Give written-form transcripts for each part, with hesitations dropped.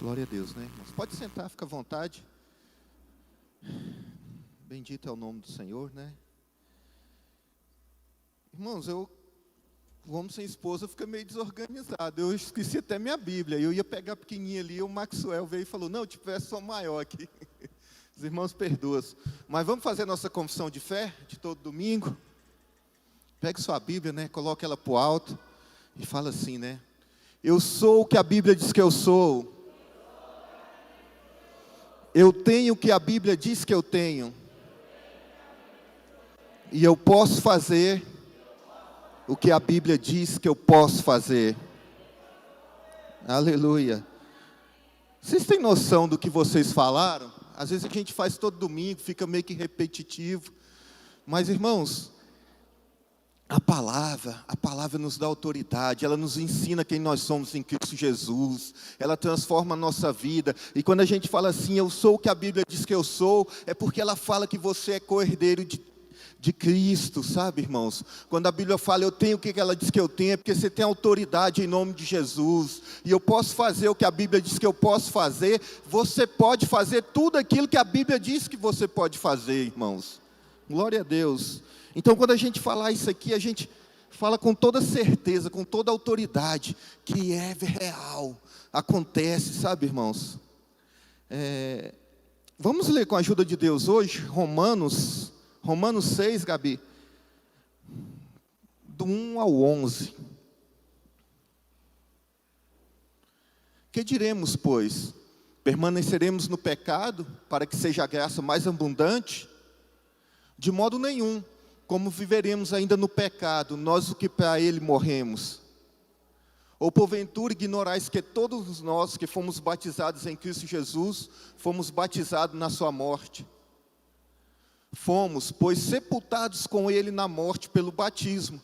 Glória a Deus, né, irmãos? Pode sentar, fica à vontade. Bendito é o nome do Senhor, né? Irmãos, o homem sem esposa fica meio desorganizado. Eu esqueci até minha Bíblia. Eu ia pegar a pequenininha ali, o Maxwell veio e falou, não, tipo, é só maior aqui. Os irmãos perdoam. Mas vamos fazer nossa confissão de fé, de todo domingo? Pegue sua Bíblia, né? Coloque ela para o alto e fala assim, né? Eu sou o que a Bíblia diz que eu sou. Eu tenho o que a Bíblia diz que eu tenho. E eu posso fazer o que a Bíblia diz que eu posso fazer. Aleluia. Vocês têm noção do que vocês falaram? Às vezes a gente faz todo domingo, fica meio que repetitivo. Mas, irmãos, a palavra nos dá autoridade, ela nos ensina quem nós somos em Cristo Jesus, ela transforma a nossa vida, e quando a gente fala assim, eu sou o que a Bíblia diz que eu sou, é porque ela fala que você é co-herdeiro de Cristo, sabe, irmãos? Quando a Bíblia fala, eu tenho o que ela diz que eu tenho, é porque você tem autoridade em nome de Jesus, e eu posso fazer o que a Bíblia diz que eu posso fazer, você pode fazer tudo aquilo que a Bíblia diz que você pode fazer, irmãos. Glória a Deus. Então, quando a gente falar isso aqui, a gente fala com toda certeza, com toda autoridade, que é real, acontece, sabe, irmãos? Vamos ler com a ajuda de Deus hoje, Romanos 6, Gabi, do 1 ao 11. Que diremos, pois? Permaneceremos no pecado, para que seja a graça mais abundante? De modo nenhum. Como viveremos ainda no pecado, nós o que para ele morremos? Ou porventura ignorais que todos nós que fomos batizados em Cristo Jesus, fomos batizados na sua morte? Fomos, pois, sepultados com ele na morte pelo batismo,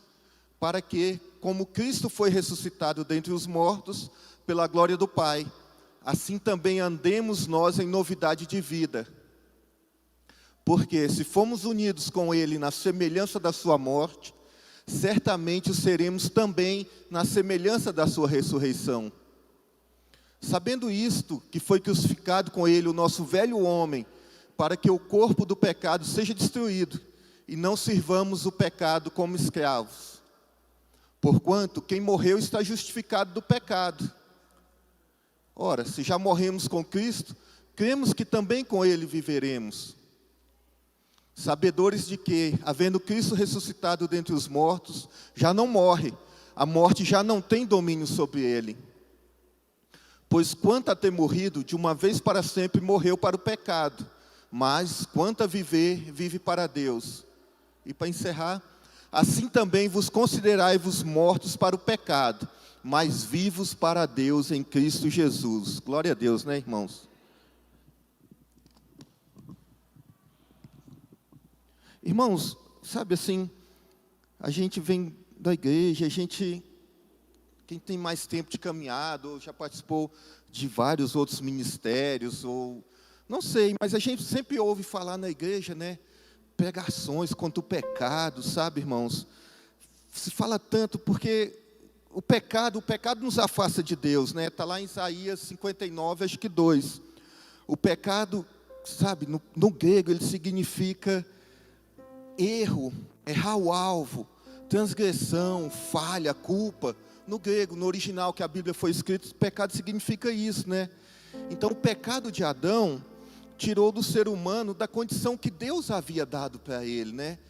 para que, como Cristo foi ressuscitado dentre os mortos, pela glória do Pai, assim também andemos nós em novidade de vida. Porque se fomos unidos com ele na semelhança da sua morte, certamente o seremos também na semelhança da sua ressurreição. Sabendo isto, que foi crucificado com ele o nosso velho homem, para que o corpo do pecado seja destruído, e não sirvamos o pecado como escravos. Porquanto quem morreu está justificado do pecado. Ora, se já morremos com Cristo, cremos que também com ele viveremos. Sabedores de que, havendo Cristo ressuscitado dentre os mortos, já não morre, a morte já não tem domínio sobre ele. Pois quanto a ter morrido, de uma vez para sempre morreu para o pecado, mas quanto a viver, vive para Deus. E para encerrar, assim também vos considerai-vos mortos para o pecado, mas vivos para Deus em Cristo Jesus. Glória a Deus, né, irmãos? Irmãos, sabe assim, a gente vem da igreja, quem tem mais tempo de caminhada, ou já participou de vários outros ministérios, ou não sei, mas a gente sempre ouve falar na igreja, né, pregações contra o pecado, sabe, irmãos? Se fala tanto porque o pecado nos afasta de Deus, né? Está lá em Isaías 59, acho que 2. O pecado, sabe, no grego ele significa erro, errar o alvo, transgressão, falha, culpa. No grego, no original que a Bíblia foi escrita, pecado significa isso, né? Então o pecado de Adão tirou do ser humano da condição que Deus havia dado para ele, né?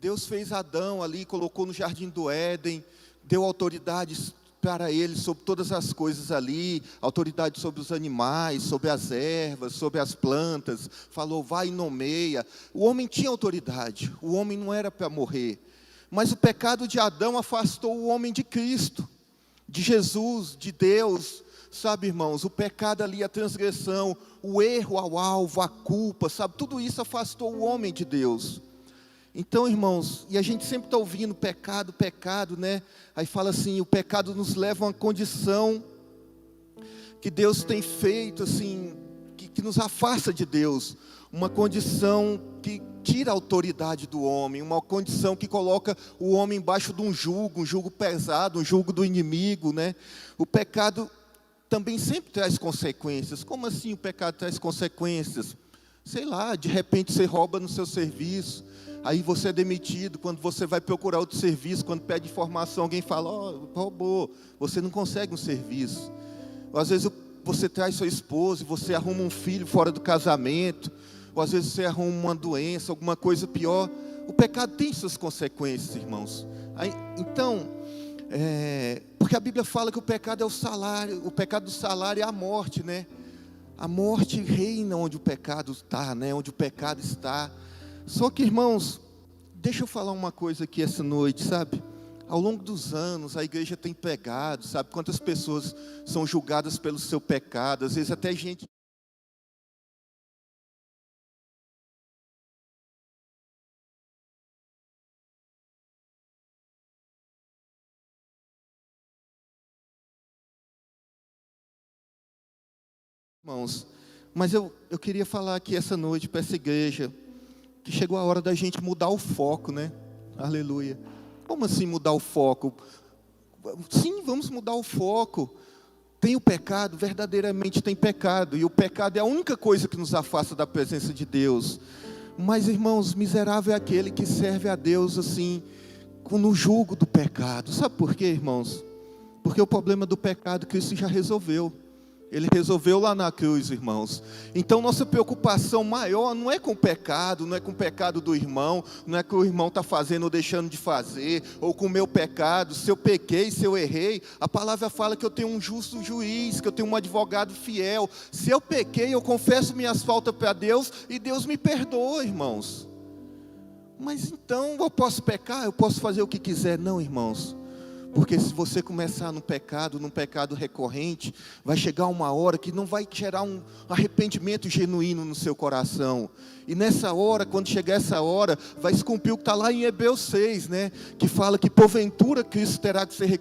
Deus fez Adão ali, colocou no jardim do Éden, deu autoridades para ele sobre todas as coisas ali, autoridade sobre os animais, sobre as ervas, sobre as plantas, falou, vai e nomeia. O homem tinha autoridade, o homem não era para morrer, mas o pecado de Adão afastou o homem de Cristo, de Jesus, de Deus, sabe, irmãos, o pecado ali, a transgressão, o erro ao alvo, a culpa, sabe, tudo isso afastou o homem de Deus. Então, irmãos, e a gente sempre está ouvindo pecado, né? Aí fala assim, o pecado nos leva a uma condição que Deus tem feito, assim, que nos afasta de Deus. Uma condição que tira a autoridade do homem, uma condição que coloca o homem embaixo de um jugo pesado, um jugo do inimigo, né? O pecado também sempre traz consequências. Como assim o pecado traz consequências? Sei lá, de repente você rouba no seu serviço, aí você é demitido. Quando você vai procurar outro serviço, quando pede informação, alguém fala, roubou, você não consegue um serviço. Ou às vezes você traz sua esposa e você arruma um filho fora do casamento, ou às vezes você arruma uma doença, alguma coisa pior. O pecado tem suas consequências, irmãos. Então, porque a Bíblia fala que o pecado é o salário, o pecado do salário é a morte, né? A morte reina onde o pecado está, né? Onde o pecado está. Só que, irmãos, deixa eu falar uma coisa aqui essa noite, sabe? Ao longo dos anos, a igreja tem pregado, sabe? Quantas pessoas são julgadas pelo seu pecado, às vezes até gente... Irmãos, mas eu queria falar aqui essa noite para essa igreja, que chegou a hora da gente mudar o foco, né? Aleluia. Como assim mudar o foco? Sim, vamos mudar o foco. Tem o pecado, verdadeiramente tem pecado, e o pecado é a única coisa que nos afasta da presença de Deus. Mas, irmãos, miserável é aquele que serve a Deus assim, no jugo do pecado. Sabe por quê, irmãos? Porque o problema do pecado Cristo já resolveu. Ele resolveu lá na cruz, irmãos. Então nossa preocupação maior não é com o pecado, não é com o pecado do irmão, não é que o irmão está fazendo ou deixando de fazer, ou com o meu pecado. Se eu pequei, se eu errei, a palavra fala que eu tenho um justo juiz, que eu tenho um advogado fiel. Se eu pequei, eu confesso minhas faltas para Deus e Deus me perdoa, irmãos. Mas então eu posso pecar, eu posso fazer o que quiser? Não, irmãos. Porque se você começar num pecado recorrente, vai chegar uma hora que não vai gerar um arrependimento genuíno no seu coração. E nessa hora, quando chegar essa hora, vai se cumprir o que está lá em Hebreus 6, né? Que fala que porventura Cristo terá que ser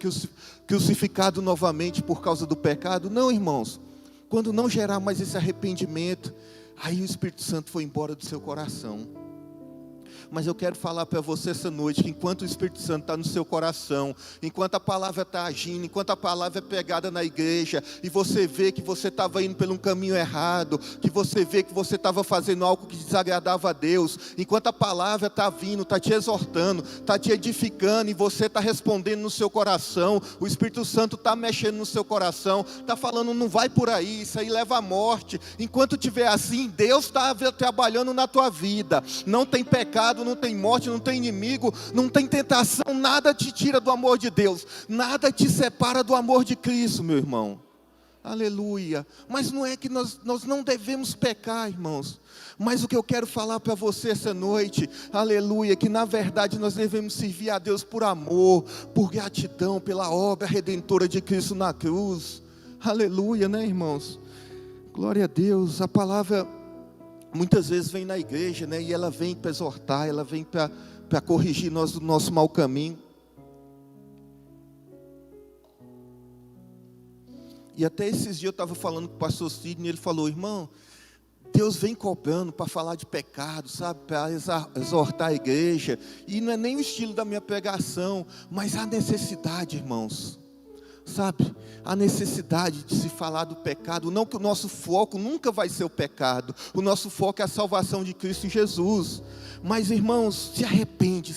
crucificado novamente por causa do pecado. Não, irmãos. Quando não gerar mais esse arrependimento, aí o Espírito Santo foi embora do seu coração. Mas eu quero falar para você essa noite, que enquanto o Espírito Santo está no seu coração, enquanto a palavra está agindo, enquanto a palavra é pregada na igreja, e você vê que você estava indo por um caminho errado, que você vê que você estava fazendo algo que desagradava a Deus, enquanto a palavra está vindo, está te exortando, está te edificando, e você está respondendo no seu coração, o Espírito Santo está mexendo no seu coração, está falando, não vai por aí, isso aí leva à morte. Enquanto estiver assim, Deus está trabalhando na tua vida. Não tem pecado, não tem morte, não tem inimigo, não tem tentação, nada te tira do amor de Deus, nada te separa do amor de Cristo, meu irmão. Aleluia. Mas não é que nós não devemos pecar, irmãos. Mas o que eu quero falar para você essa noite, aleluia, que na verdade nós devemos servir a Deus por amor, por gratidão, pela obra redentora de Cristo na cruz. Aleluia, né, irmãos? Glória a Deus. A palavra muitas vezes vem na igreja, né? E ela vem para exortar, ela vem para corrigir nós do nosso mau caminho. E até esses dias eu estava falando com o pastor Sidney, ele falou, irmão, Deus vem cobrando para falar de pecado, sabe? Para exortar a igreja. E não é nem o estilo da minha pregação, mas a necessidade, irmãos. Sabe, a necessidade de se falar do pecado. Não que o nosso foco nunca vai ser o pecado. O nosso foco é a salvação de Cristo Jesus. Mas, irmãos, se arrepende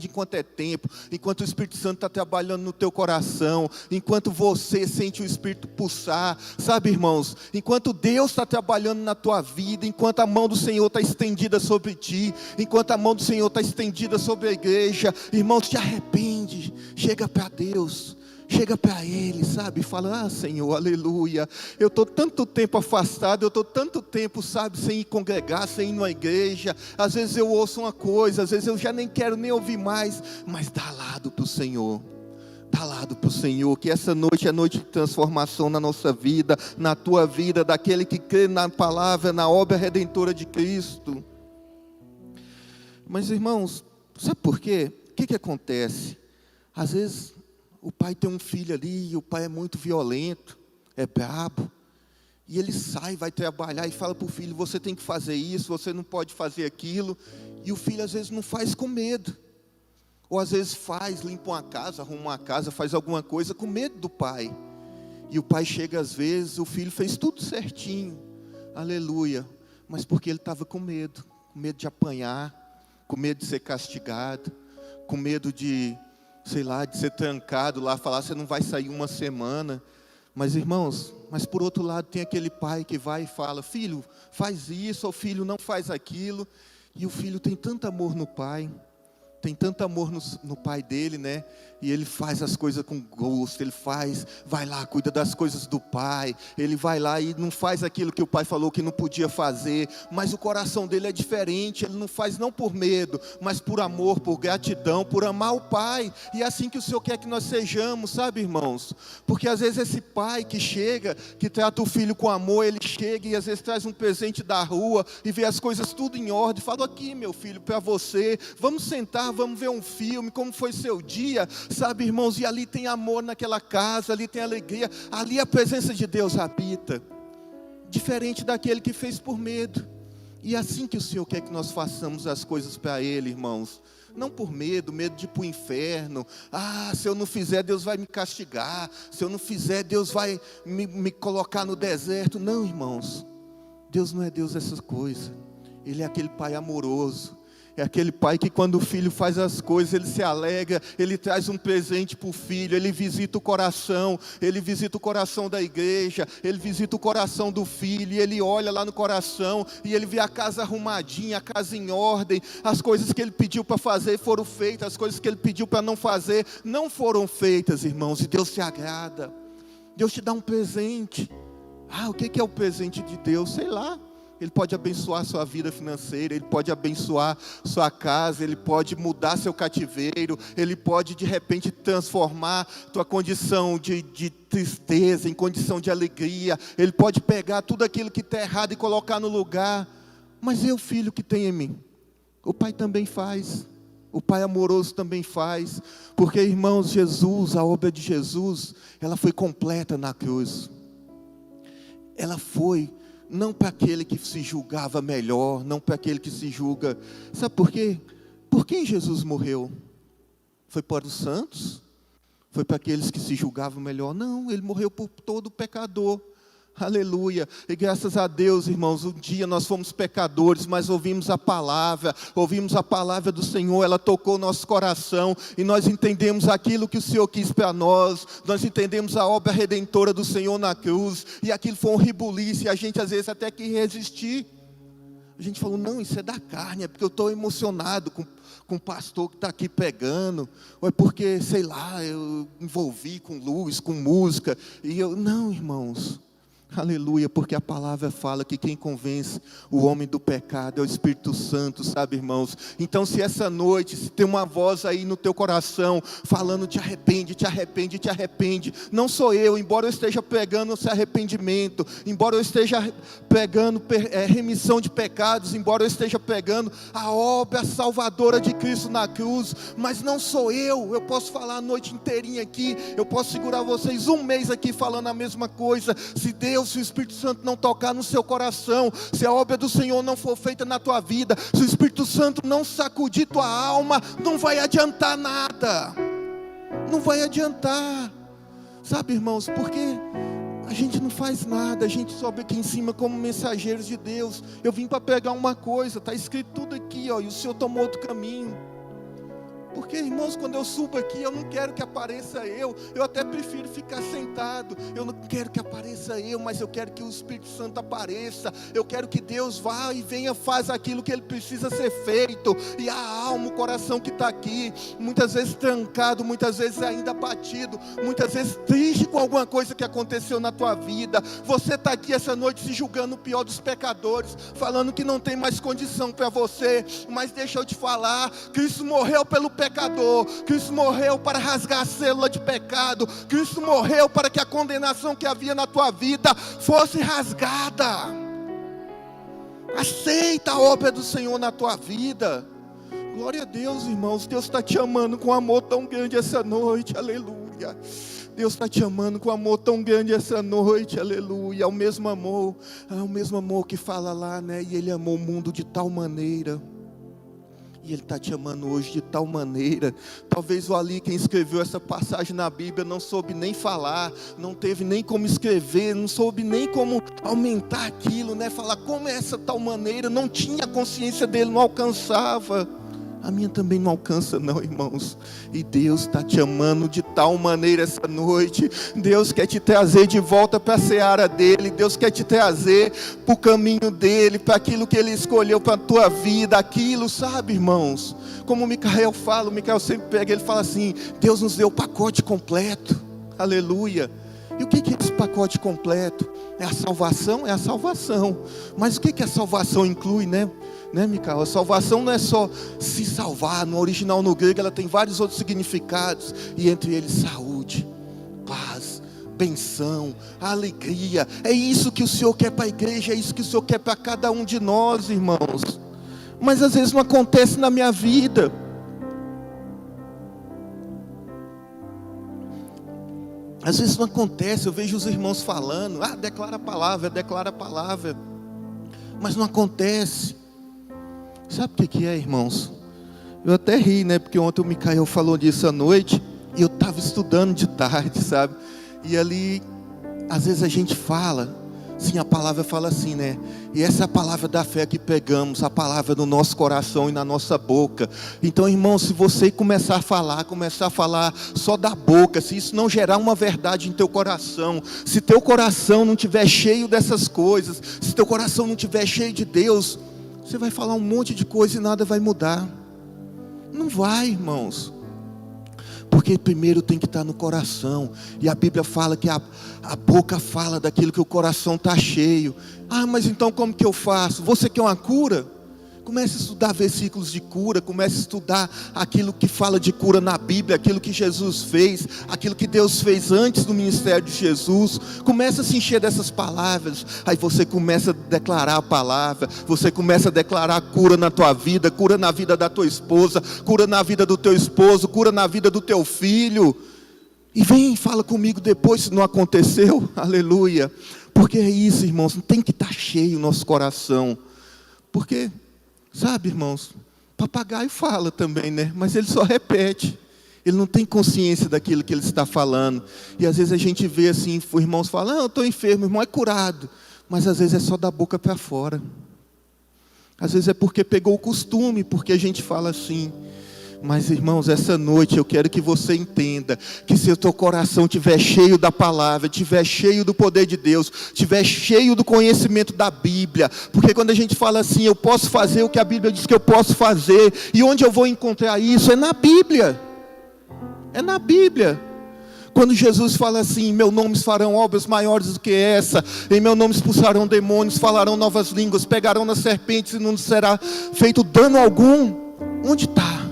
enquanto é tempo. Enquanto o Espírito Santo está trabalhando no teu coração. Enquanto você sente o Espírito pulsar. Sabe, irmãos, enquanto Deus está trabalhando na tua vida. Enquanto a mão do Senhor está estendida sobre ti. Enquanto a mão do Senhor está estendida sobre a igreja. Irmãos, se arrepende. Chega para Deus. Chega para Ele, sabe, e fala, Senhor, aleluia, eu estou tanto tempo afastado, eu estou tanto tempo, sabe, sem ir congregar, sem ir na igreja, às vezes eu ouço uma coisa, às vezes eu já nem quero nem ouvir mais, mas dá lado para o Senhor, que essa noite é noite de transformação na nossa vida, na tua vida, daquele que crê na palavra, na obra redentora de Cristo. Mas, irmãos, sabe por quê? O que acontece? Às vezes o pai tem um filho ali, e o pai é muito violento, é brabo, e ele sai, vai trabalhar e fala para o filho, você tem que fazer isso, você não pode fazer aquilo, e o filho às vezes não faz com medo, ou às vezes faz, limpa uma casa, arruma uma casa, faz alguma coisa com medo do pai, E o pai chega às vezes, o filho fez tudo certinho, aleluia, mas porque ele estava com medo de apanhar, com medo de ser castigado, com medo de, sei lá, de ser trancado lá, falar, você não vai sair uma semana. Mas irmãos, mas por outro lado tem aquele pai que vai e fala, filho, faz isso, ou filho, não faz aquilo. E o filho tem tanto amor no pai, tem tanto amor no pai dele, né? E ele faz as coisas com gosto, ele vai lá, cuida das coisas do pai, ele vai lá e não faz aquilo que o pai falou que não podia fazer, mas o coração dele é diferente, ele não faz não por medo, mas por amor, por gratidão, por amar o pai. E é assim que o Senhor quer que nós sejamos, sabe, irmãos? Porque às vezes esse pai que chega, que trata o filho com amor, ele chega e às vezes traz um presente da rua e vê as coisas tudo em ordem, fala, aqui meu filho, para você, vamos sentar, vamos ver um filme, como foi seu dia, sabe, irmãos? E ali tem amor naquela casa, ali tem alegria, ali a presença de Deus habita, diferente daquele que fez por medo. E é assim que o Senhor quer que nós façamos as coisas para Ele, irmãos, não por medo de ir para o inferno. Se eu não fizer, Deus vai me castigar, se eu não fizer, Deus vai me colocar no deserto. Não, irmãos, Deus não é Deus dessas coisas. Ele é aquele pai amoroso, é aquele pai que quando o filho faz as coisas, ele se alegra, ele traz um presente para o filho, ele visita o coração da igreja, ele visita o coração do filho, e ele olha lá no coração, e ele vê a casa arrumadinha, a casa em ordem, as coisas que ele pediu para fazer foram feitas, as coisas que ele pediu para não fazer, não foram feitas, irmãos, e Deus se agrada, Deus te dá um presente. O que é o presente de Deus? Sei lá. Ele pode abençoar sua vida financeira, Ele pode abençoar sua casa, Ele pode mudar seu cativeiro, Ele pode de repente transformar tua condição de tristeza em condição de alegria, Ele pode pegar tudo aquilo que está errado e colocar no lugar. Mas o filho que tem em mim, o pai também faz, o pai amoroso também faz, porque irmãos, Jesus, a obra de Jesus, ela foi completa na cruz, ela foi, não para aquele que se julgava melhor, não para aquele que se julga. Sabe por quê? Por quem Jesus morreu? Foi para os santos? Foi para aqueles que se julgavam melhor? Não, Ele morreu por todo pecador. Aleluia, e graças a Deus, irmãos, um dia nós fomos pecadores, mas ouvimos a palavra do Senhor, ela tocou nosso coração, e nós entendemos aquilo que o Senhor quis para nós entendemos a obra redentora do Senhor na cruz, e aquilo foi um rebuliço, e a gente às vezes até quis resistir, a gente falou, não, isso é da carne, é porque eu estou emocionado com o pastor que está aqui pregando, ou é porque, sei lá, eu envolvi com luz, com música, não, irmãos, aleluia, porque a palavra fala que quem convence o homem do pecado é o Espírito Santo, sabe, irmãos? Então se essa noite, se tem uma voz aí no teu coração, falando te arrepende, não sou eu, embora eu esteja pregando esse arrependimento, embora eu esteja pregando remissão de pecados, embora eu esteja pregando a obra salvadora de Cristo na cruz, mas não sou eu posso falar a noite inteirinha aqui, eu posso segurar vocês um mês aqui falando a mesma coisa, se o Espírito Santo não tocar no seu coração, se a obra do Senhor não for feita na tua vida, se o Espírito Santo não sacudir tua alma, não vai adiantar nada, não vai adiantar, sabe, irmãos, porque a gente não faz nada, a gente sobe aqui em cima como mensageiros de Deus. Eu vim para pegar uma coisa, está escrito tudo aqui, e o Senhor tomou outro caminho. Porque, irmãos, quando eu subo aqui, eu não quero que apareça eu até prefiro ficar sentado, eu não quero que apareça mas eu quero que o Espírito Santo apareça, eu quero que Deus vá e venha, faz aquilo que Ele precisa ser feito, e a alma, o coração que está aqui, muitas vezes trancado, muitas vezes ainda abatido, muitas vezes triste com alguma coisa que aconteceu na tua vida, você está aqui essa noite se julgando o pior dos pecadores, falando que não tem mais condição para você, mas deixa eu te falar, Cristo morreu pelo pecador, Cristo morreu para rasgar a célula de pecado, Cristo morreu para que a condenação que havia na tua vida fosse rasgada. Aceita a obra do Senhor na tua vida. Glória a Deus, irmãos, Deus está te amando com amor tão grande essa noite, aleluia. Deus está te amando com amor tão grande essa noite, aleluia. É o mesmo amor que fala lá, né? E Ele amou o mundo de tal maneira. E Ele está te amando hoje de tal maneira. Talvez o Ali, quem escreveu essa passagem na Bíblia, não soube nem falar, não teve nem como escrever, não soube nem como aumentar aquilo, né? Falar como é essa tal maneira, não tinha consciência dele, não alcançava. A minha também não alcança não, irmãos. E Deus está te amando de tal maneira essa noite. Deus quer te trazer de volta para a seara dEle. Deus quer te trazer para o caminho dEle, para aquilo que Ele escolheu para a tua vida. Aquilo, sabe, irmãos? Como o Micael fala, o Micael sempre pega, ele fala assim: Deus nos deu o pacote completo. Aleluia. E o que é esse pacote completo? É a salvação? É a salvação. Mas o que a salvação inclui, né, Micael? A salvação não é só se salvar. No original, no grego, ela tem vários outros significados. E entre eles, saúde, paz, benção, alegria. É isso que o Senhor quer para a igreja. É isso que o Senhor quer para cada um de nós, irmãos. Mas às vezes não acontece na minha vida. Às vezes não acontece. Eu vejo os irmãos falando: declara a palavra, declara a palavra. Mas não acontece. Sabe o que é, irmãos? Eu até ri, né? Porque ontem o Micael falou disso à noite. E eu estava estudando de tarde, sabe? E ali, às vezes a gente fala, sim, a palavra fala assim, né? E essa é a palavra da fé que pegamos, a palavra no nosso coração e na nossa boca. Então, irmão, se você começar a falar só da boca, se isso não gerar uma verdade em teu coração, se teu coração não estiver cheio dessas coisas, se teu coração não estiver cheio de Deus, você vai falar um monte de coisa e nada vai mudar. Não vai, irmãos. Porque primeiro tem que estar no coração. E a Bíblia fala que a boca fala daquilo que o coração está cheio. Mas então como que eu faço? Você quer uma cura? Comece a estudar versículos de cura. Comece a estudar aquilo que fala de cura na Bíblia. Aquilo que Jesus fez. Aquilo que Deus fez antes do ministério de Jesus. Comece a se encher dessas palavras. Aí você começa a declarar a palavra. Você começa a declarar cura na tua vida. Cura na vida da tua esposa. Cura na vida do teu esposo. Cura na vida do teu filho. E vem e fala comigo depois se não aconteceu. Aleluia. Porque é isso, irmãos. Tem que estar cheio o nosso coração. Porque... sabe, irmãos, papagaio fala também, né? Mas ele só repete. Ele não tem consciência daquilo que ele está falando. E às vezes a gente vê assim, os irmãos falam: eu estou enfermo, o irmão é curado. Mas às vezes é só da boca para fora. Às vezes é porque pegou o costume, porque a gente fala assim. Mas, irmãos, essa noite eu quero que você entenda que se o teu coração estiver cheio da palavra, estiver cheio do poder de Deus, estiver cheio do conhecimento da Bíblia, porque quando a gente fala assim, eu posso fazer o que a Bíblia diz que eu posso fazer, e onde eu vou encontrar isso? É na Bíblia. É na Bíblia. Quando Jesus fala assim: em meu nome farão obras maiores do que essa, em meu nome expulsarão demônios, falarão novas línguas, pegarão nas serpentes e não será feito dano algum. Onde está?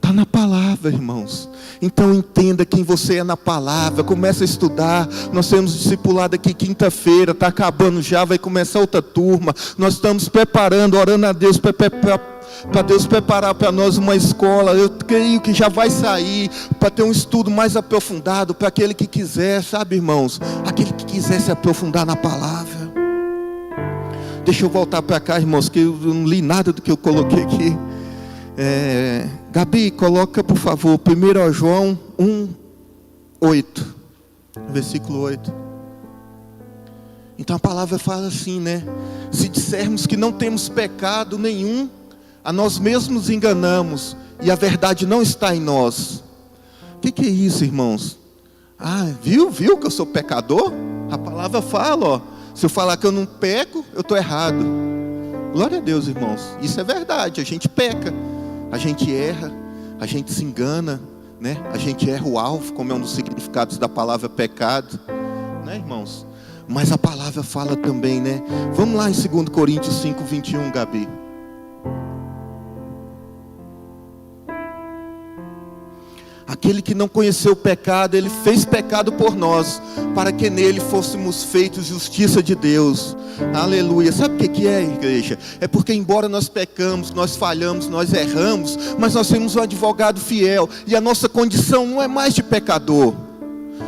Está na palavra, irmãos. Então entenda quem você é na palavra. Começa a estudar. Nós temos discipulado aqui quinta-feira. Está acabando já, vai começar outra turma. Nós estamos preparando, orando a Deus para Deus preparar para nós uma escola. Eu creio que já vai sair, para ter um estudo mais aprofundado, para aquele que quiser, sabe, irmãos? Aquele que quiser se aprofundar na palavra. Deixa eu voltar para cá, irmãos, que eu não li nada do que eu coloquei aqui. Gabi, coloca por favor 1 João 1:8, versículo 8. Então a palavra fala assim, né? Se dissermos que não temos pecado nenhum, a nós mesmos nos enganamos, e a verdade não está em nós. O que é isso, irmãos? Viu que eu sou pecador? A palavra fala, ó, se eu falar que eu não peco, eu estou errado. Glória a Deus, irmãos. Isso é verdade, a gente peca. A gente erra, a gente se engana, né? A gente erra o alvo, como é um dos significados da palavra pecado, né, irmãos? Mas a palavra fala também, né? Vamos lá em 2 Coríntios 5:21, Gabi. Aquele que não conheceu o pecado, ele fez pecado por nós, para que nele fôssemos feitos justiça de Deus. Aleluia. Sabe o que é, igreja? É porque embora nós pecamos, nós falhamos, nós erramos, mas nós temos um advogado fiel, e a nossa condição não é mais de pecador.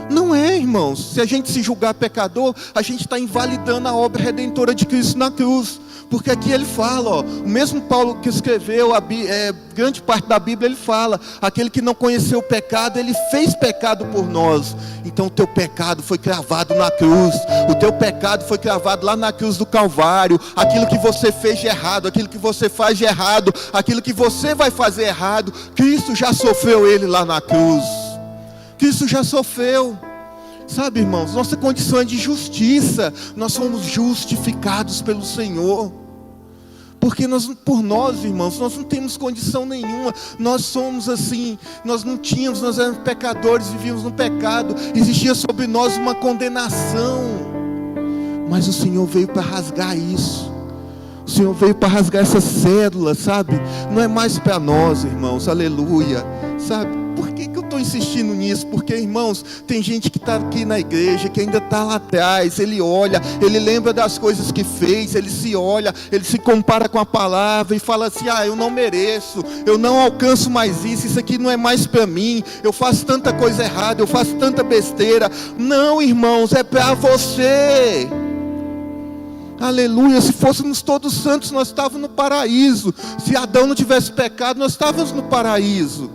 Não é, irmãos. Se a gente se julgar pecador, a gente está invalidando a obra redentora de Cristo na cruz. Porque aqui ele fala, ó, o mesmo Paulo que escreveu grande parte da Bíblia, ele fala: aquele que não conheceu o pecado, ele fez pecado por nós. Então o teu pecado foi cravado na cruz, o teu pecado foi cravado lá na cruz do Calvário. Aquilo que você fez de errado, aquilo que você faz de errado, aquilo que você vai fazer errado, Cristo já sofreu ele lá na cruz. Cristo já sofreu. Sabe, irmãos, nossa condição é de justiça. Nós somos justificados pelo Senhor. Porque por nós, irmãos, nós não temos condição nenhuma. Nós somos assim, nós éramos pecadores, vivíamos no pecado. Existia sobre nós uma condenação. Mas o Senhor veio para rasgar isso. O Senhor veio para rasgar essa cédula, sabe? Não é mais para nós, irmãos, aleluia. Sabe? Por que eu estou insistindo nisso? Porque, irmãos, tem gente que está aqui na igreja, que ainda está lá atrás. Ele olha, ele lembra das coisas que fez, ele se olha, ele se compara com a palavra e fala assim: eu não mereço, eu não alcanço mais isso aqui não é mais para mim, eu faço tanta coisa errada, eu faço tanta besteira. Não, irmãos, é para você. Aleluia. Se fôssemos todos santos, nós estávamos no paraíso. Se Adão não tivesse pecado, nós estávamos no paraíso.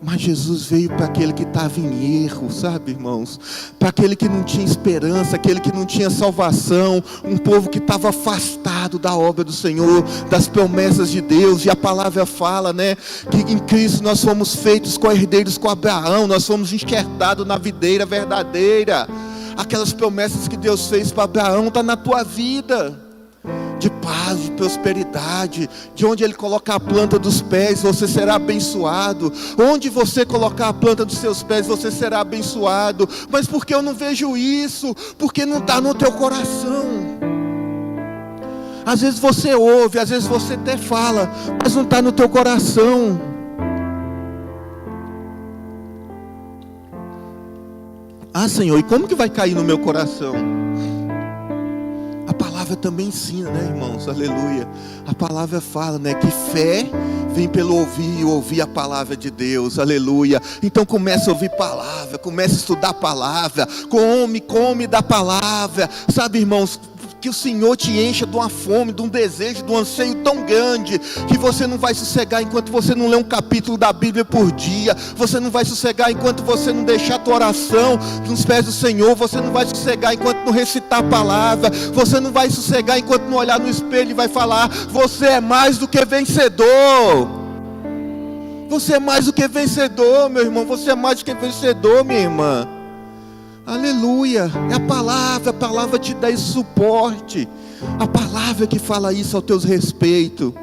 Mas Jesus veio para aquele que estava em erro, sabe, irmãos? Para aquele que não tinha esperança, aquele que não tinha salvação. Um povo que estava afastado da obra do Senhor, das promessas de Deus. E a palavra fala, né, que em Cristo nós fomos feitos co-herdeiros com Abraão. Nós fomos enxertados na videira verdadeira. Aquelas promessas que Deus fez para Abraão estão na tua vida. De paz, de prosperidade. De onde Ele colocar a planta dos pés, você será abençoado. Onde você colocar a planta dos seus pés, você será abençoado. Mas por que eu não vejo isso? Porque não está no teu coração. Às vezes você ouve, às vezes você até fala, mas não está no teu coração. Senhor, e como que vai cair no meu coração? A palavra também ensina, né, irmãos? Aleluia. A palavra fala, né, que fé vem pelo ouvir e ouvir a palavra de Deus. Aleluia. Então começa a ouvir palavra, começa a estudar a palavra, come da palavra. Sabe, irmãos, que o Senhor te encha de uma fome, de um desejo, de um anseio tão grande, que você não vai sossegar enquanto você não lê um capítulo da Bíblia por dia. Você não vai sossegar enquanto você não deixar a tua oração nos pés do Senhor. Você não vai sossegar enquanto não recitar a palavra. Você não vai sossegar enquanto não olhar no espelho e vai falar: você é mais do que vencedor. Você é mais do que vencedor, meu irmão. Você é mais do que vencedor, minha irmã. Aleluia. É a palavra te dá esse suporte. A palavra que fala isso ao teu respeito.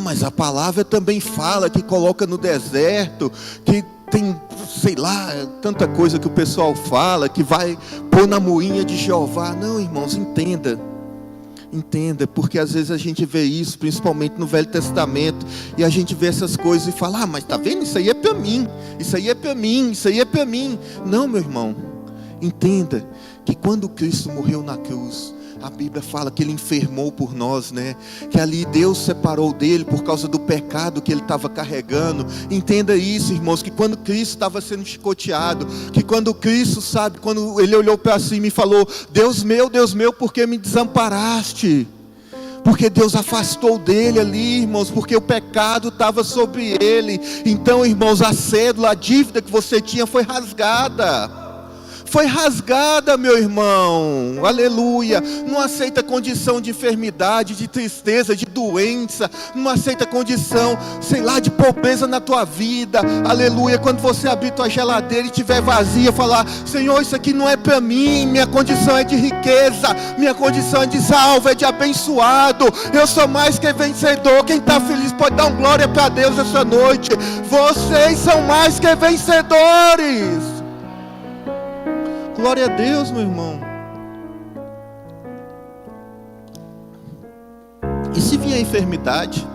Mas a palavra também fala que coloca no deserto, que tem, sei lá, tanta coisa que o pessoal fala, que vai pôr na moinha de Jeová. Não, irmãos, entenda, porque às vezes a gente vê isso, principalmente no Velho Testamento, e a gente vê essas coisas e fala: mas está vendo, isso aí é para mim, isso aí é para mim, isso aí é para mim. Não, meu irmão, entenda que quando Cristo morreu na cruz, a Bíblia fala que Ele enfermou por nós, né? Que ali Deus separou dele por causa do pecado que ele estava carregando. Entenda isso, irmãos, que quando Cristo estava sendo chicoteado, que quando Cristo, sabe, quando Ele olhou para cima e falou: Deus meu, por que me desamparaste? Porque Deus afastou dele ali, irmãos, porque o pecado estava sobre ele. Então, irmãos, a cédula, a dívida que você tinha foi rasgada. Foi rasgada, meu irmão, aleluia. Não aceita condição de enfermidade, de tristeza, de doença. Não aceita condição, sei lá, de pobreza na tua vida, aleluia. Quando você abrir tua geladeira e estiver vazia, falar: Senhor, isso aqui não é para mim. Minha condição é de riqueza, minha condição é de salvo, é de abençoado. Eu sou mais que vencedor. Quem está feliz pode dar um glória para Deus essa noite. Vocês são mais que vencedores. Glória a Deus, meu irmão. E se vier a enfermidade,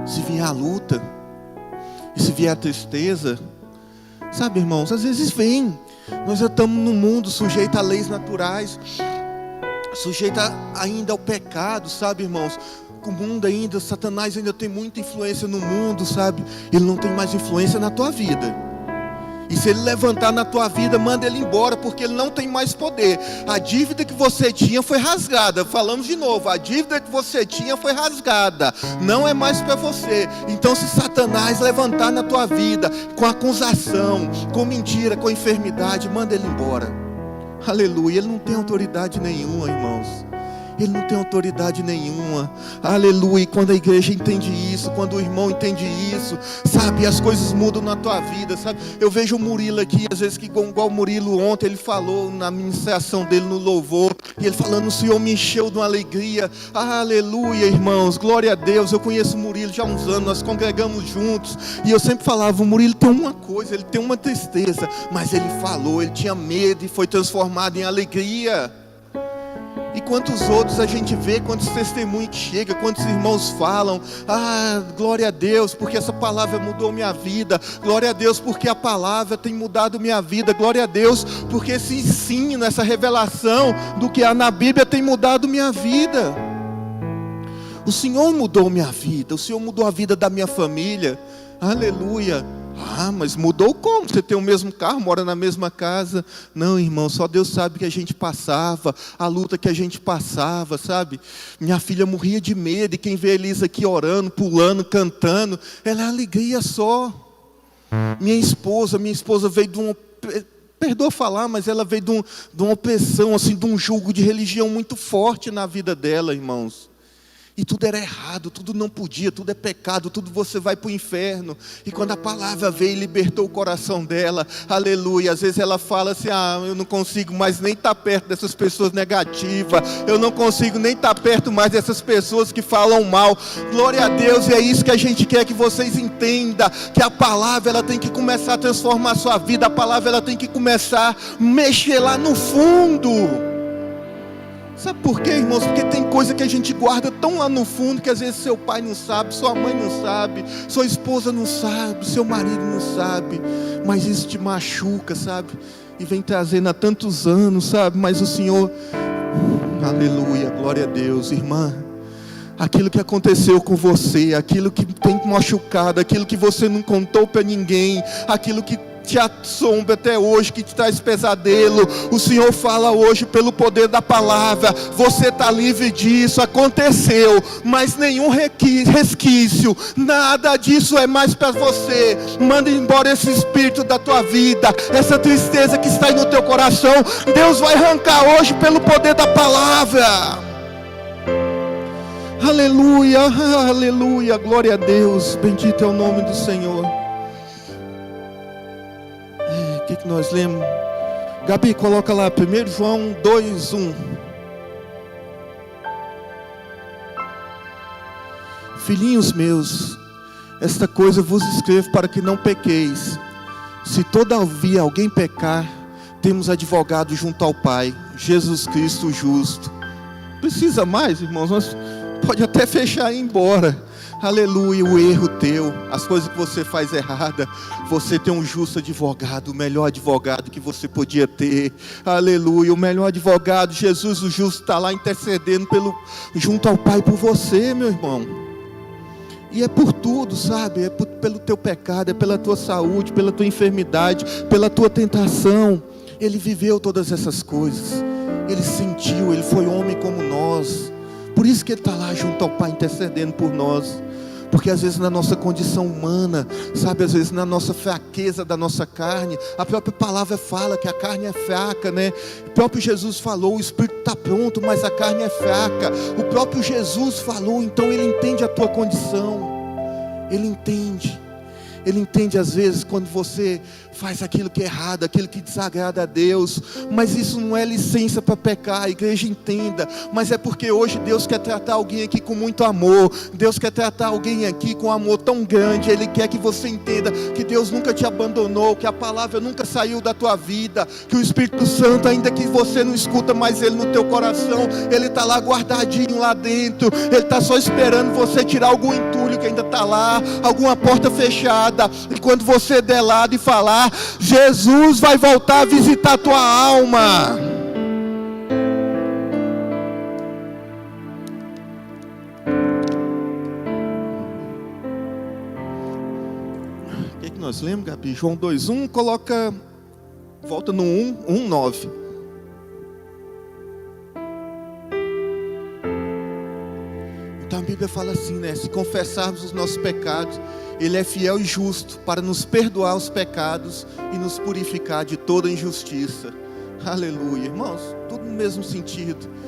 se vier a luta, e se vier a tristeza, sabe, irmãos, às vezes vem. Nós já estamos num mundo sujeito a leis naturais, sujeito ainda ao pecado, sabe, irmãos? O mundo ainda, Satanás ainda tem muita influência no mundo, sabe? Ele não tem mais influência na tua vida. E se ele levantar na tua vida, manda ele embora, porque ele não tem mais poder. A dívida que você tinha foi rasgada. Falamos de novo, a dívida que você tinha foi rasgada. Não é mais para você. Então se Satanás levantar na tua vida com acusação, com mentira, com enfermidade, manda ele embora. Aleluia. Ele não tem autoridade nenhuma, irmãos. Ele não tem autoridade nenhuma. Aleluia. E quando a igreja entende isso, quando o irmão entende isso, sabe, as coisas mudam na tua vida, sabe. Eu vejo o Murilo aqui, às vezes, que igual o Murilo ontem, ele falou na ministração dele no louvor, e ele falando, o Senhor me encheu de uma alegria. Aleluia, irmãos, glória a Deus. Eu conheço o Murilo já há uns anos, nós congregamos juntos, e eu sempre falava, o Murilo tem uma coisa, ele tem uma tristeza, mas ele falou, ele tinha medo e foi transformado em alegria. E quantos outros a gente vê, quantos testemunhos que chegam, quantos irmãos falam, glória a Deus, porque essa palavra mudou minha vida, glória a Deus, porque a palavra tem mudado minha vida, glória a Deus, porque esse ensino, essa revelação do que há na Bíblia tem mudado minha vida. O Senhor mudou minha vida, o Senhor mudou a vida da minha família, aleluia. Mas mudou como? Você tem o mesmo carro, mora na mesma casa? Não, irmão, só Deus sabe que a gente passava, a luta que a gente passava, sabe? Minha filha morria de medo, e quem vê a Elisa aqui orando, pulando, cantando, ela é alegria só. Minha esposa veio de um, perdoa falar, mas ela veio de uma opressão, assim, de um jugo de religião muito forte na vida dela, irmãos. E tudo era errado, tudo não podia, tudo é pecado, tudo você vai para o inferno. E quando a palavra veio e libertou o coração dela, aleluia. Às vezes ela fala assim, eu não consigo mais nem estar perto dessas pessoas negativas. Eu não consigo nem estar perto mais dessas pessoas que falam mal. Glória a Deus, e é isso que a gente quer que vocês entendam. Que a palavra ela tem que começar a transformar a sua vida. A palavra ela tem que começar a mexer lá no fundo. Sabe por quê, irmãos? Porque tem coisa que a gente guarda tão lá no fundo, que às vezes seu pai não sabe, sua mãe não sabe, sua esposa não sabe, seu marido não sabe, mas isso te machuca, sabe? E vem trazendo há tantos anos, sabe? Mas o Senhor, aleluia, glória a Deus, irmã. Aquilo que aconteceu com você, aquilo que tem machucado, aquilo que você não contou para ninguém, aquilo que te assombra até hoje, que te traz pesadelo, o Senhor fala hoje pelo poder da palavra, você está livre disso, aconteceu, mas nenhum resquício, nada disso é mais para você. Manda embora esse espírito da tua vida, essa tristeza que está aí no teu coração, Deus vai arrancar hoje pelo poder da palavra. Aleluia, aleluia, glória a Deus, bendito é o nome do Senhor. O que nós lemos? Gabi, coloca lá, 1 João 2:1. Filhinhos meus, esta coisa vos escrevo para que não pequeis. Se todavia alguém pecar, temos advogado junto ao Pai, Jesus Cristo justo. Precisa mais, irmãos? Nós pode até fechar e ir embora. Aleluia, o erro teu, as coisas que você faz errada, você tem um justo advogado, o melhor advogado que você podia ter. Aleluia, o melhor advogado, Jesus o justo, está lá intercedendo junto ao Pai por você, meu irmão. E é por tudo, sabe? É pelo teu pecado, é pela tua saúde, pela tua enfermidade, pela tua tentação. Ele viveu todas essas coisas, ele sentiu, ele foi homem como nós. Por isso que ele está lá junto ao Pai intercedendo por nós. Porque às vezes na nossa condição humana, sabe, às vezes na nossa fraqueza da nossa carne, a própria palavra fala que a carne é fraca, né? O próprio Jesus falou, o Espírito está pronto, mas a carne é fraca. O próprio Jesus falou, então ele entende a tua condição. Ele entende às vezes quando você faz aquilo que é errado, aquilo que desagrada a Deus, mas isso não é licença para pecar, a igreja entenda, mas é porque hoje Deus quer tratar alguém aqui com muito amor, Deus quer tratar alguém aqui com um amor tão grande, Ele quer que você entenda que Deus nunca te abandonou, que a palavra nunca saiu da tua vida, que o Espírito Santo, ainda que você não escuta mais Ele no teu coração, Ele está lá guardadinho lá dentro, Ele está só esperando você tirar algum entulho que ainda está lá, alguma porta fechada, e quando você der lado e falar, Jesus vai voltar a visitar a tua alma. nós lemos, Gabi? João 2:1, volta no 1:9. Então a Bíblia fala assim, né? Se confessarmos os nossos pecados, Ele é fiel e justo para nos perdoar os pecados e nos purificar de toda injustiça. Aleluia, irmãos, tudo no mesmo sentido.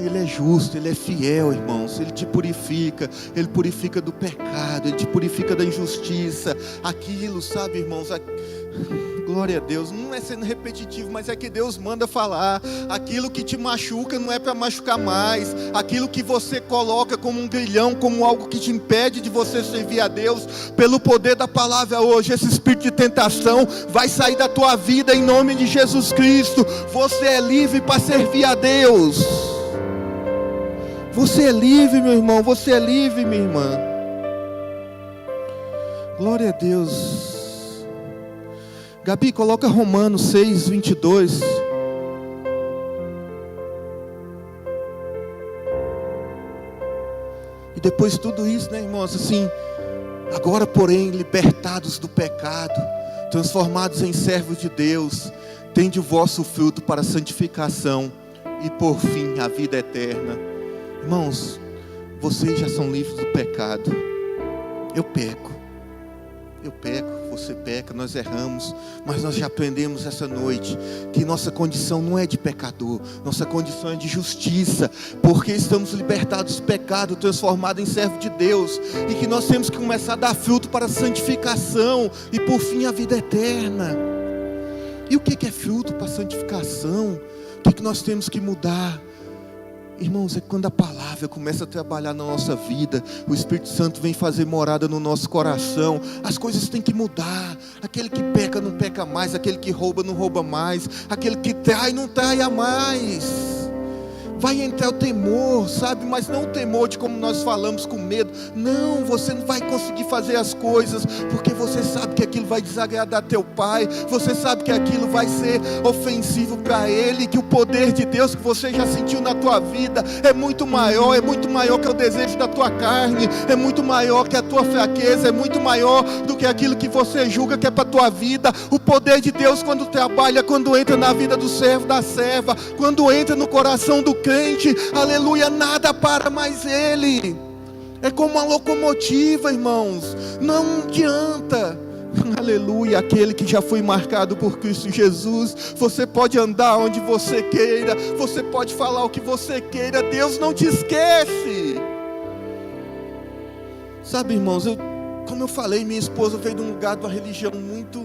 Ele é justo, Ele é fiel, irmãos. Ele te purifica, Ele purifica do pecado, Ele te purifica da injustiça. Aquilo, sabe, irmãos, glória a Deus, não é sendo repetitivo, mas é que Deus manda falar. Aquilo que te machuca não é para machucar mais. Aquilo que você coloca como um grilhão, como algo que te impede de você servir a Deus, pelo poder da palavra hoje, esse espírito de tentação vai sair da tua vida em nome de Jesus Cristo. Você é livre para servir a Deus. Você é livre, meu irmão, você é livre, minha irmã. Glória a Deus. Gabi, coloca Romanos 6:22. E depois de tudo isso, né, irmãos, assim, agora porém, libertados do pecado, transformados em servos de Deus, tende o vosso fruto para a santificação e por fim a vida eterna. Irmãos, vocês já são livres do pecado. Eu peco, você peca, nós erramos, mas nós já aprendemos essa noite que nossa condição não é de pecador, nossa condição é de justiça, porque estamos libertados do pecado, transformados em servo de Deus, e que nós temos que começar a dar fruto para a santificação e por fim a vida eterna. E o que é fruto para a santificação? O que nós temos que mudar? Irmãos, é quando a palavra começa a trabalhar na nossa vida, o Espírito Santo vem fazer morada no nosso coração, as coisas têm que mudar. Aquele que peca não peca mais, aquele que rouba não rouba mais, aquele que trai não traia mais. Vai entrar o temor, sabe? Mas não o temor de como nós falamos, com medo. Não, você não vai conseguir fazer as coisas, porque você sabe que aquilo vai desagradar teu pai, você sabe que aquilo vai ser ofensivo para ele, que o poder de Deus que você já sentiu na tua vida é muito maior que o desejo da tua carne, é muito maior que a tua fraqueza, é muito maior do que aquilo que você julga que é para a tua vida. O poder de Deus quando trabalha, quando entra na vida do servo, da serva, quando entra no coração do crente, aleluia, nada para mais ele. É como uma locomotiva, irmãos, não adianta. Aleluia, aquele que já foi marcado por Cristo Jesus, você pode andar onde você queira, você pode falar o que você queira, Deus não te esquece. Sabe, irmãos, como eu falei, minha esposa veio de um lugar de uma religião muito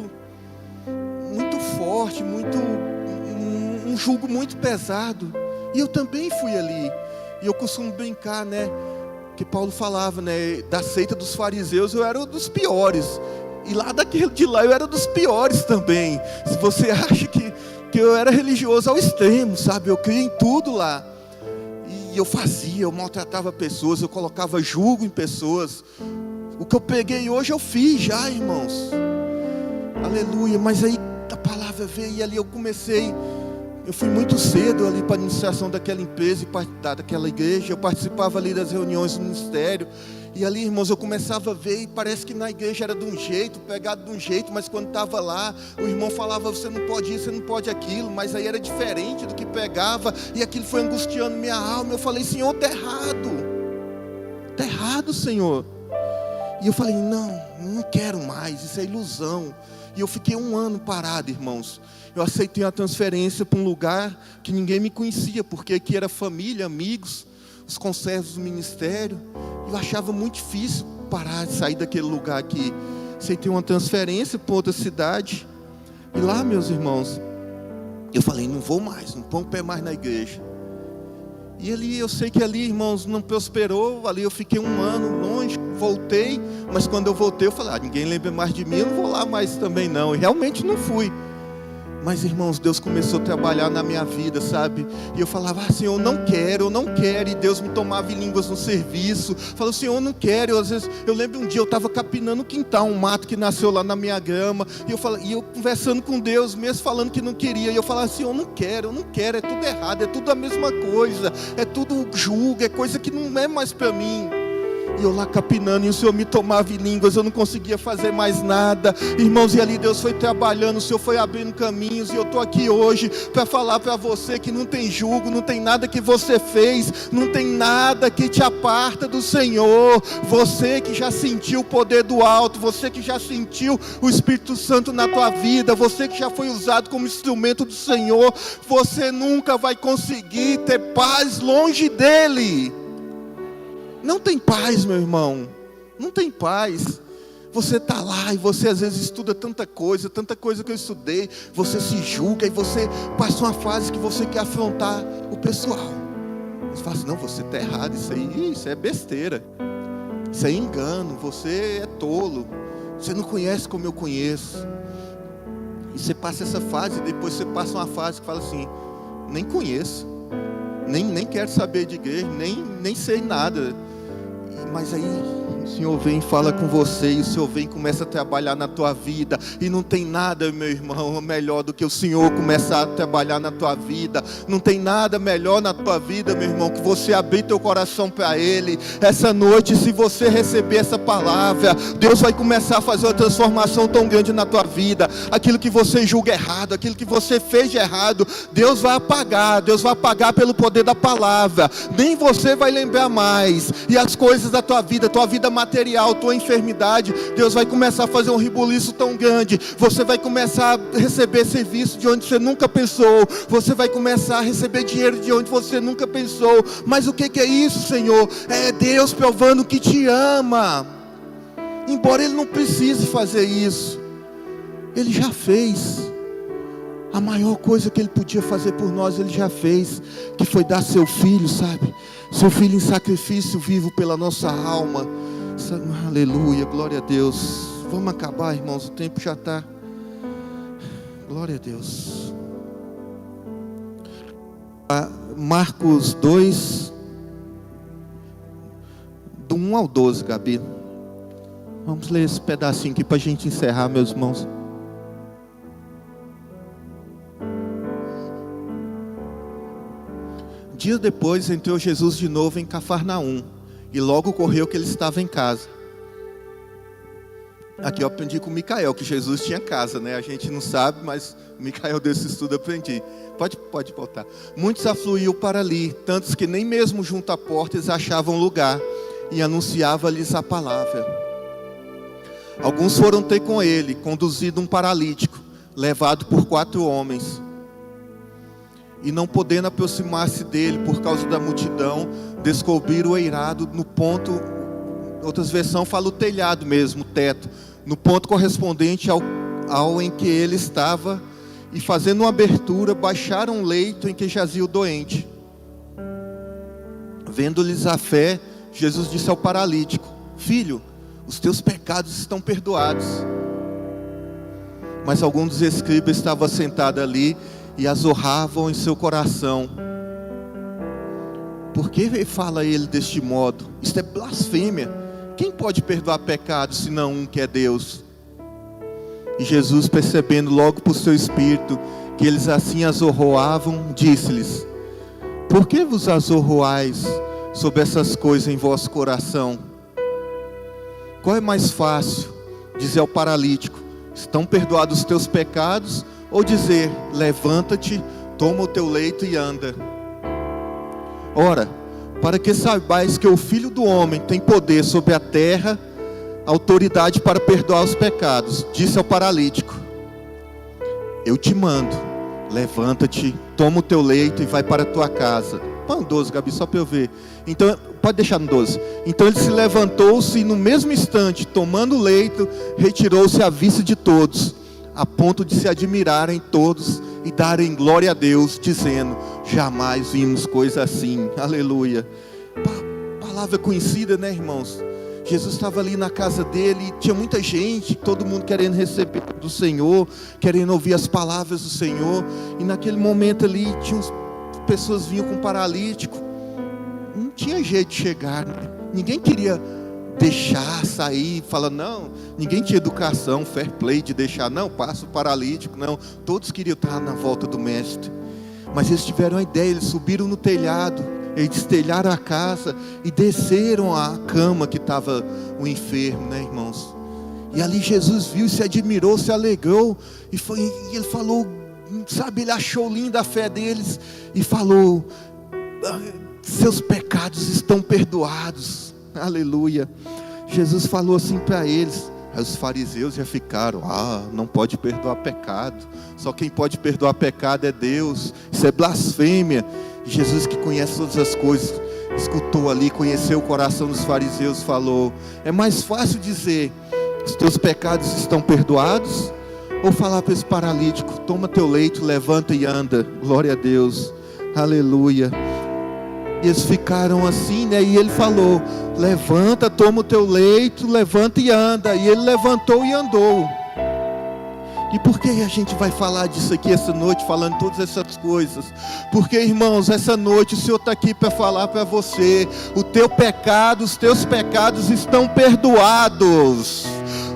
forte, um jugo muito pesado. E eu também fui ali. E eu costumo brincar, né? Que Paulo falava, né? Da seita dos fariseus eu era um dos piores. E lá daquele de lá eu era dos piores também. Se você acha que eu era religioso ao extremo, sabe? Eu criei em tudo lá. E eu maltratava pessoas, eu colocava julgo em pessoas. O que eu peguei hoje eu fiz já, irmãos. Aleluia. Mas aí a palavra veio e ali eu fui muito cedo ali para a administração daquela empresa e daquela igreja. Eu participava ali das reuniões do ministério. E ali, irmãos, eu começava a ver e parece que na igreja era de um jeito, pegado de um jeito, mas quando estava lá, o irmão falava, você não pode isso, você não pode aquilo, mas aí era diferente do que pegava, e aquilo foi angustiando minha alma. Eu falei, Senhor, está errado, Senhor. E eu falei, não quero mais, isso é ilusão. E eu fiquei 1 ano parado, irmãos. Eu aceitei uma transferência para um lugar que ninguém me conhecia, porque aqui era família, amigos, os conservos do ministério. Eu achava muito difícil parar de sair daquele lugar aqui. Aceitei uma transferência para outra cidade. E lá, meus irmãos, eu falei, não vou mais, não ponho o pé mais na igreja. E ali, eu sei que ali, irmãos, não prosperou. Ali eu fiquei 1 ano longe, voltei. Mas quando eu voltei, eu falei, ninguém lembra mais de mim, eu não vou lá mais também não. E realmente não fui. Mas, irmãos, Deus começou a trabalhar na minha vida, sabe? E eu falava, Senhor, eu não quero. E Deus me tomava em línguas no serviço. Falou, Senhor, eu não quero. Às vezes, eu lembro um dia, eu estava capinando no quintal, um mato que nasceu lá na minha grama. E eu conversando com Deus, mesmo falando que não queria. E eu falava, Senhor, eu não quero. É tudo errado, é tudo a mesma coisa. É tudo julgo, é coisa que não é mais para mim. E eu lá capinando, e o Senhor me tomava em línguas, eu não conseguia fazer mais nada. Irmãos, e ali Deus foi trabalhando, o Senhor foi abrindo caminhos. E eu estou aqui hoje para falar para você que não tem julgo, não tem nada que você fez, não tem nada que te aparta do Senhor. Você que já sentiu o poder do alto, você que já sentiu o Espírito Santo na tua vida, você que já foi usado como instrumento do Senhor, você nunca vai conseguir ter paz longe dEle. Não tem paz, meu irmão, não tem paz. Você está lá e você às vezes estuda tanta coisa que eu estudei, você se julga e você passa uma fase que você quer afrontar o pessoal. Você fala assim, não, você está errado, isso é besteira, isso é engano, você é tolo, você não conhece como eu conheço. E você passa essa fase, e depois você passa uma fase que fala assim, nem conheço, nem quero saber de igreja, nem sei nada. Mas aí o Senhor vem e fala com você, e o Senhor vem e começa a trabalhar na tua vida. E não tem nada, meu irmão, melhor do que o Senhor começar a trabalhar na tua vida. Não tem nada melhor na tua vida, meu irmão, que você abrir teu coração para Ele. Essa noite, se você receber essa palavra, Deus vai começar a fazer uma transformação tão grande na tua vida. Aquilo que você julga errado, aquilo que você fez de errado, Deus vai apagar pelo poder da palavra. Nem você vai lembrar mais. E as coisas da tua vida material, tua enfermidade, Deus vai começar a fazer um rebuliço tão grande. Você vai começar a receber serviço de onde você nunca pensou. Você vai começar a receber dinheiro de onde você nunca pensou. Mas o que é isso, Senhor? É Deus provando que te ama. Embora Ele não precise fazer isso, Ele já fez. A maior coisa que Ele podia fazer por nós, Ele já fez, que foi dar seu filho, sabe? Seu filho em sacrifício vivo pela nossa alma. Aleluia, glória a Deus. Vamos acabar, irmãos, o tempo já está. Glória a Deus. Marcos 2, do 1 ao 12, Gabi. Vamos ler esse pedacinho aqui para a gente encerrar, meus irmãos. Dias depois entrou Jesus de novo em Cafarnaum, e logo ocorreu que ele estava em casa. Aqui eu aprendi com o Micael que Jesus tinha casa, né? A gente não sabe, mas o Micael desse estudo eu aprendi. Pode botar. Muitos afluíam para ali, tantos que nem mesmo junto à porta eles achavam lugar, e anunciava-lhes a palavra. Alguns foram ter com ele, conduzido um paralítico, levado por 4 homens. E não podendo aproximar-se dele por causa da multidão, descobriram o eirado no ponto, outras versões falam o telhado mesmo, o teto, no ponto correspondente ao em que ele estava, e fazendo uma abertura, baixaram um leito em que jazia o doente. Vendo-lhes a fé, Jesus disse ao paralítico: filho, os teus pecados estão perdoados. Mas alguns dos escribas estavam sentados ali e azorravam em seu coração: por que fala ele deste modo? Isto é blasfêmia. Quem pode perdoar pecados senão um que é Deus? E Jesus, percebendo logo por seu espírito que eles assim azorroavam, disse-lhes: por que vos azorroais sobre essas coisas em vosso coração? Qual é mais fácil, dizer ao paralítico: estão perdoados os teus pecados, ou dizer: levanta-te, toma o teu leito e anda? Ora, para que saibais que o Filho do Homem tem poder sobre a terra, autoridade para perdoar os pecados, disse ao paralítico: eu te mando, levanta-te, toma o teu leito e vai para a tua casa. Põe 12, Gabi, só para eu ver. Então, pode deixar no 12. Então ele se levantou-se e no mesmo instante, tomando o leito, retirou-se à vista de todos, a ponto de se admirarem todos e darem glória a Deus, dizendo: jamais vimos coisa assim. Aleluia. Palavra conhecida, né, irmãos? Jesus estava ali na casa dele, tinha muita gente, todo mundo querendo receber do Senhor, querendo ouvir as palavras do Senhor. E naquele momento ali, pessoas vinham com paralítico, não tinha jeito de chegar, né? Ninguém queria deixar sair, fala, não, ninguém tinha educação, fair play de deixar, não, passa o paralítico, não, todos queriam estar na volta do mestre. Mas eles tiveram a ideia, eles subiram no telhado, Eles destelharam a casa e desceram a cama que estava o enfermo, né, irmãos? E ali Jesus viu e se admirou, se alegrou. E ele falou, sabe, ele achou linda a fé deles. E falou, seus pecados estão perdoados. Aleluia. Jesus falou assim para eles. Aí os fariseus já ficaram, não pode perdoar pecado. Só quem pode perdoar pecado é Deus. Isso é blasfêmia. E Jesus, que conhece todas as coisas, escutou ali, conheceu o coração dos fariseus, falou, é mais fácil dizer, os teus pecados estão perdoados, ou falar para esse paralítico, toma teu leito, levanta e anda. Glória a Deus, aleluia. E eles ficaram assim, né? E ele falou, levanta, toma o teu leito, levanta e anda. E ele levantou e andou. E por que a gente vai falar disso aqui essa noite, falando todas essas coisas? Porque, irmãos, essa noite o Senhor está aqui para falar para você, o teu pecado, os teus pecados estão perdoados.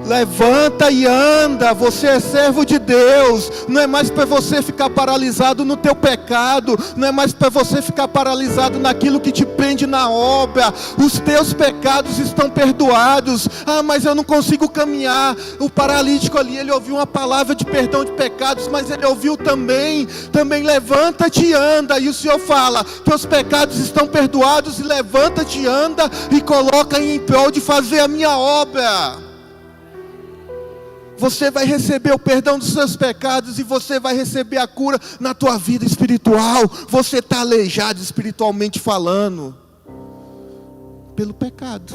Levanta e anda, você é servo de Deus. Não é mais para você ficar paralisado no teu pecado, não é mais para você ficar paralisado naquilo que te prende na obra. Os teus pecados estão perdoados. Mas eu não consigo caminhar. O paralítico ali, ele ouviu uma palavra de perdão de pecados, mas ele ouviu também levanta-te e anda. E o Senhor fala, teus pecados estão perdoados, e levanta-te e anda, e coloca em prol de fazer a minha obra. Você vai receber o perdão dos seus pecados, e você vai receber a cura na tua vida espiritual. Você está aleijado espiritualmente falando, pelo pecado.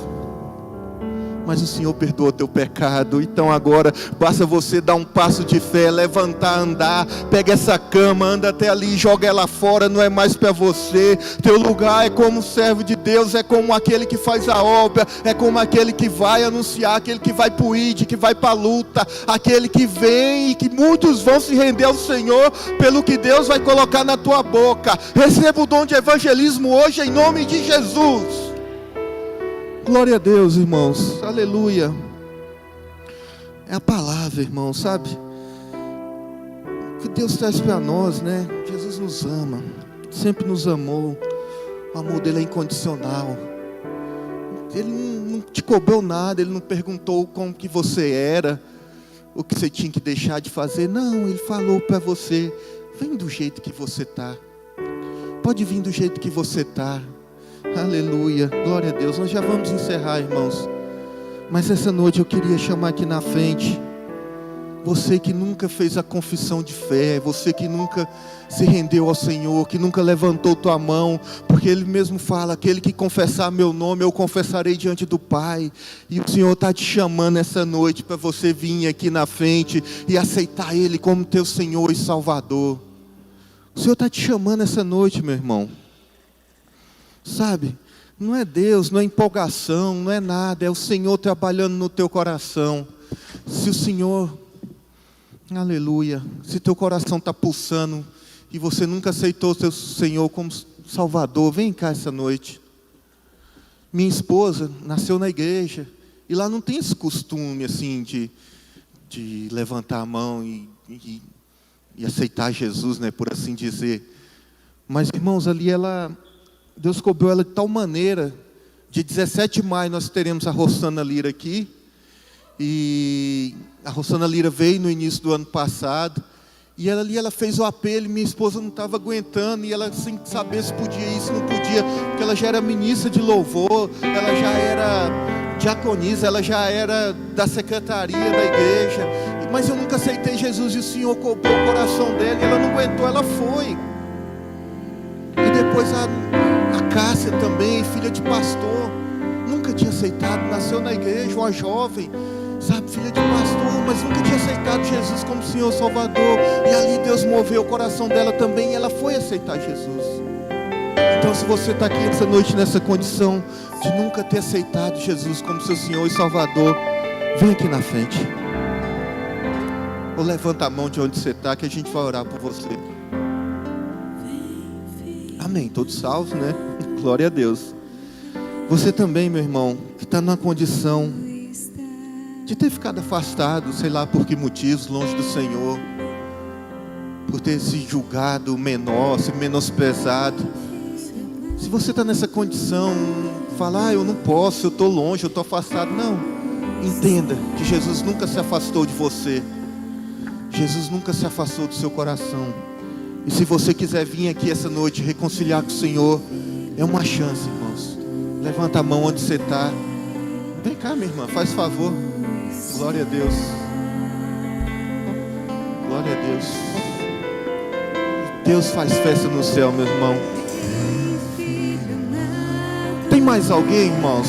Mas o Senhor perdoa teu pecado. Então agora basta você dar um passo de fé, levantar, andar, pega essa cama, anda até ali, joga ela fora. Não é mais para você. Teu lugar é como servo de Deus, é como aquele que faz a obra, é como aquele que vai anunciar, aquele que vai para o ID, que vai para a luta, aquele que vem, e que muitos vão se render ao Senhor pelo que Deus vai colocar na tua boca. Receba o dom de evangelismo hoje em nome de Jesus. Glória a Deus, irmãos, aleluia. É a palavra, irmãos, sabe? O que Deus traz para nós, né? Jesus nos ama, sempre nos amou. O amor dele é incondicional. Ele não te cobrou nada, ele não perguntou como que você era, o que você tinha que deixar de fazer. Não, ele falou para você, vem do jeito que você está. Pode vir do jeito que você está. Aleluia, glória a Deus. Nós já vamos encerrar, irmãos, mas essa noite eu queria chamar aqui na frente você que nunca fez a confissão de fé, você que nunca se rendeu ao Senhor, que nunca levantou tua mão, porque Ele mesmo fala, aquele que confessar meu nome, eu confessarei diante do Pai. E o Senhor está te chamando essa noite para você vir aqui na frente e aceitar Ele como teu Senhor e Salvador. O Senhor está te chamando essa noite, meu irmão. Sabe, não é Deus, não é empolgação, não é nada, é o Senhor trabalhando no teu coração. Se o Senhor, aleluia, se teu coração está pulsando e você nunca aceitou o teu Senhor como Salvador, vem cá essa noite. Minha esposa nasceu na igreja, e lá não tem esse costume assim de levantar a mão e aceitar Jesus, né, por assim dizer. Mas, irmãos, ali Deus cobrou ela de tal maneira. Dia 17 de maio nós teremos a Rosana Lira aqui. E a Rosana Lira veio no início do ano passado. E ela fez o apelo, e minha esposa não estava aguentando. E ela sem saber se podia ir, se não podia. Porque ela já era ministra de louvor, ela já era diaconisa, ela já era da secretaria da igreja. Mas eu nunca aceitei Jesus, e o Senhor cobrou o coração dela, e ela não aguentou, ela foi. E depois a Cássia também, filha de pastor, nunca tinha aceitado, nasceu na igreja, uma jovem, sabe, filha de pastor, mas nunca tinha aceitado Jesus como Senhor Salvador. E ali Deus moveu o coração dela também, e ela foi aceitar Jesus. Então, se você está aqui essa noite nessa condição de nunca ter aceitado Jesus como seu Senhor e Salvador, vem aqui na frente, ou levanta a mão de onde você está, que a gente vai orar por você. Amém, todos salvos, né? Glória a Deus. Você também, meu irmão, que está numa condição de ter ficado afastado, sei lá por que motivos, longe do Senhor, por ter se julgado menor, se menosprezado. Se você está nessa condição, fala, eu não posso, eu estou longe, eu estou afastado. Não, entenda que Jesus nunca se afastou de você. Jesus nunca se afastou do seu coração. E se você quiser vir aqui essa noite reconciliar com o Senhor, é uma chance, irmãos. Levanta a mão onde você está. Vem cá, minha irmã, faz favor. Glória a Deus. Glória a Deus. Deus faz festa no céu, meu irmão. Tem mais alguém, irmãos?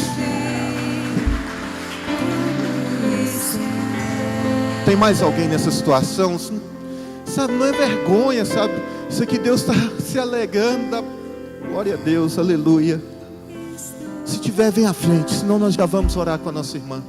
Tem mais alguém nessa situação? Sabe, não é vergonha, sabe? Isso aqui Deus está se alegrando. Glória a Deus, aleluia. Se tiver, vem à frente, senão nós já vamos orar com a nossa irmã.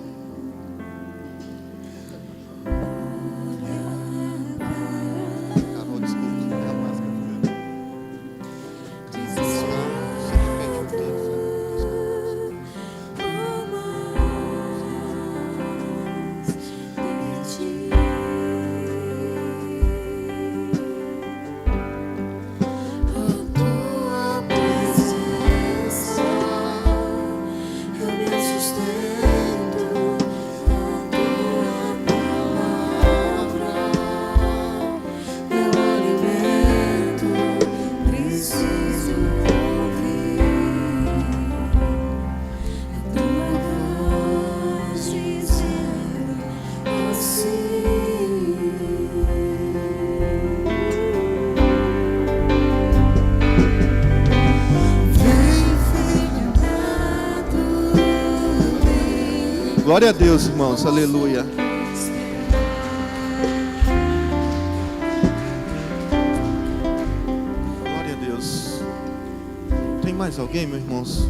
Glória a Deus, irmãos, aleluia. Glória a Deus. Tem mais alguém, meus irmãos?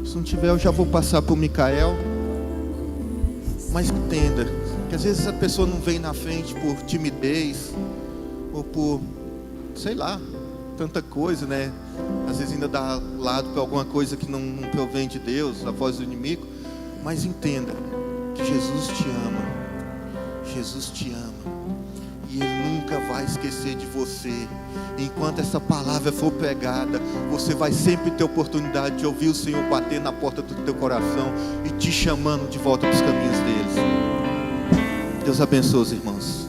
Se não tiver, eu já vou passar para o Micael. Mas entenda que às vezes a pessoa não vem na frente por timidez ou por, sei lá, tanta coisa, né? Às vezes ainda dá lado para alguma coisa que não provém de Deus, a voz do inimigo. Mas entenda que Jesus te ama. Jesus te ama. E Ele nunca vai esquecer de você. Enquanto essa palavra for pregada, você vai sempre ter oportunidade de ouvir o Senhor bater na porta do teu coração e te chamando de volta para os caminhos deles. Deus abençoe os irmãos.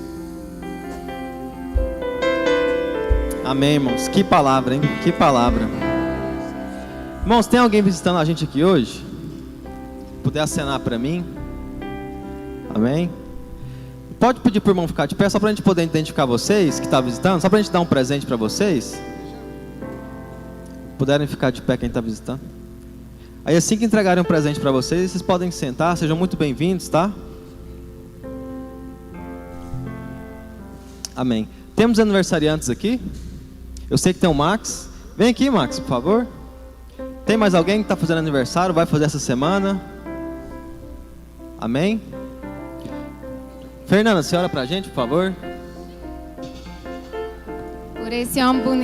Amém, irmãos. Que palavra, hein? Que palavra. Irmãos, tem alguém visitando a gente aqui hoje? Puder acenar para mim? Amém? Pode pedir para o irmão ficar de pé, só para a gente poder identificar vocês que estão visitando, só para a gente dar um presente para vocês. Puderem ficar de pé quem está visitando. Aí assim que entregarem um presente para vocês, vocês podem sentar, sejam muito bem-vindos, tá? Amém. Temos aniversariantes aqui. Eu sei que tem o Max. Vem aqui, Max, por favor. Tem mais alguém que está fazendo aniversário, vai fazer essa semana? Amém? Fernanda, você ora pra gente, por favor? Por esse homem bonito.